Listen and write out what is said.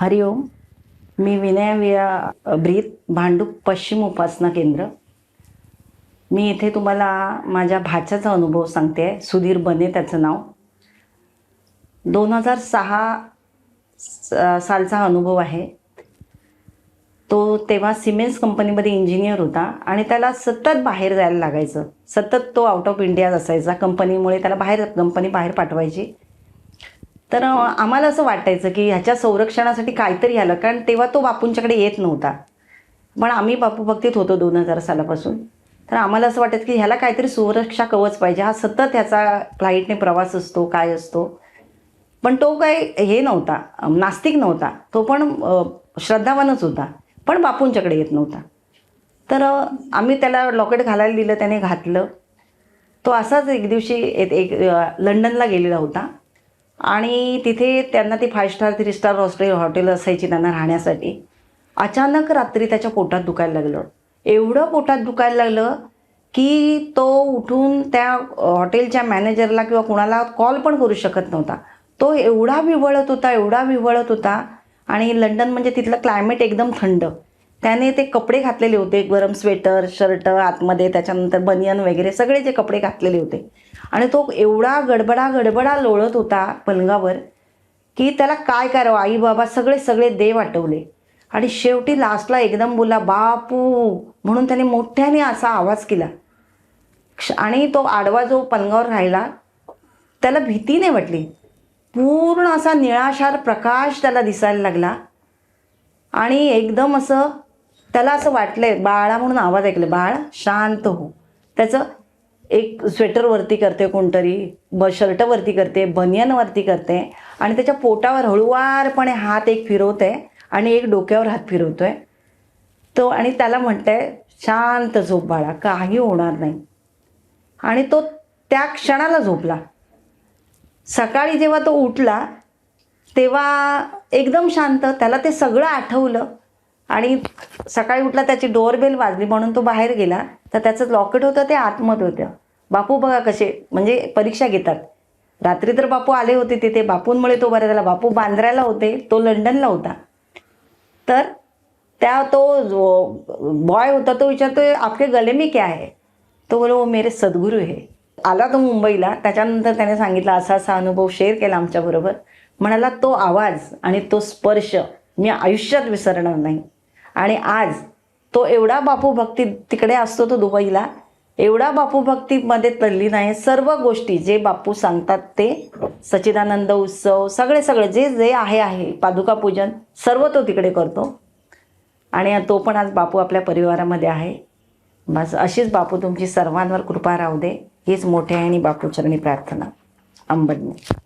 हरिओम. मी विनय ब्रीत भांडूप पश्चिम उपासना केंद्र. मी इथे तुम्हाला माझ्या भाच्याचा अनुभव सांगते. सुधीर बने त्याचं नाव. 2006 सालचा अनुभव आहे. तो तेव्हा सिमेंट्स कंपनीमध्ये इंजिनियर होता आणि त्याला सतत बाहेर जायला लागायचं. सतत तो आउट ऑफ इंडिया असायचा. कंपनीमुळे त्याला कंपनी बाहेर पाठवायची. तर आम्हाला असं वाटायचं की ह्याच्या संरक्षणासाठी काहीतरी आलं, कारण तेव्हा तो बापूंच्याकडे येत नव्हता. पण आम्ही बापू भक्तीत होतो 2000 सालापासून. तर आम्हाला असं वाटायचं की ह्याला काहीतरी सुरक्षा कवच पाहिजे. हा सतत ह्याचा फ्लाईटने प्रवास असतो, काय असतो. पण तो काही हे नव्हता, नास्तिक नव्हता. तो पण श्रद्धावानच होता, पण बापूंच्याकडे येत नव्हता. तर आम्ही त्याला लॉकेट घालायला दिलं, त्याने घातलं. तो असाच एक दिवशी लंडनला गेलेला होता आणि तिथे त्यांना ती 5 स्टार 3 स्टार हॉटेल असायची त्यांना राहण्यासाठी. अचानक रात्री त्याच्या पोटात दुखायला लागलं. एवढं पोटात दुखायला लागलं की तो उठून त्या हॉटेलच्या मॅनेजरला किंवा कुणाला कॉल पण करू शकत नव्हता. तो एवढा विव्हळत होता आणि लंडन म्हणजे तिथलं क्लायमेट एकदम थंड. त्याने ते कपडे घातलेले होते, गरम स्वेटर, शर्ट आतमध्ये, त्याच्यानंतर बनियन वगैरे सगळे जे कपडे घातलेले होते. आणि तो एवढा गडबडा लोळत होता पलंगावर की त्याला काय करावं. आई बाबा सगळे देव आठवले आणि शेवटी लास्टला एकदम बोला, बापू म्हणून त्याने मोठ्याने असा आवाज केला. आणि तो आडवा जो पलंगावर राहिला त्याला भीती नाही वाटली. पूर्ण असा निळाशार प्रकाश त्याला दिसायला लागला आणि एकदम असं त्याला असं वाटलंय, बाळा म्हणून आवाज ऐकले, बाळ शांत हो. त्याचं एक स्वेटर वरती करते कोणतरी, शर्ट वरती करते, बनियन वरती करते आणि त्याच्या पोटावर हळूवारपणे हात एक फिरवते आणि एक डोक्यावर हात फिरवतोय तो आणि त्याला म्हणतंय, शांत झोप बाळा, काही होणार नाही. आणि तो त्या क्षणाला झोपला. सकाळी जेव्हा तो उठला तेव्हा एकदम शांत. त्याला ते सगळं आठवलं आणि सकाळी उठला, त्याची डोअरबेल वाजली म्हणून तो बाहेर गेला. तर त्याचं लॉकेट होतं ते आतमध्ये होतं. बापू बघा कसे म्हणजे परीक्षा घेतात. रात्री तर बापू आले होते तिथे, बापूंमुळे तो बरा झाला. बापू बांद्र्याला होते, तो लंडनला होता. तर तो बॉय होता, तो विचारतोय, आपके गले में क्या है? तो बोलो, वो मेरे सद्गुरू है. आला तो मुंबईला. त्याच्यानंतर त्याने सांगितलं, असा अनुभव शेअर केला आमच्याबरोबर. म्हणाला, तो आवाज आणि तो स्पर्श मी आयुष्यात विसरणार नाही. आणि आज तो एवढा बापू भक्ती तिकडे असतो, तो दुबईला एवढा बापू भक्तीमध्ये तल्लीन आहे. सर्व गोष्टी जे बापू सांगतात ते, सच्चिदानंद उत्सव सगळे जे आहे पादुका पूजन सर्व तो तिकडे करतो. आणि तो पण आज बापू आपल्या परिवारामध्ये आहे. बस अशीच बापू तुमची सर्वांवर कृपा राहू दे, हीच मोठ्या आणि बापूचरणी प्रार्थना. अंबज्ञ.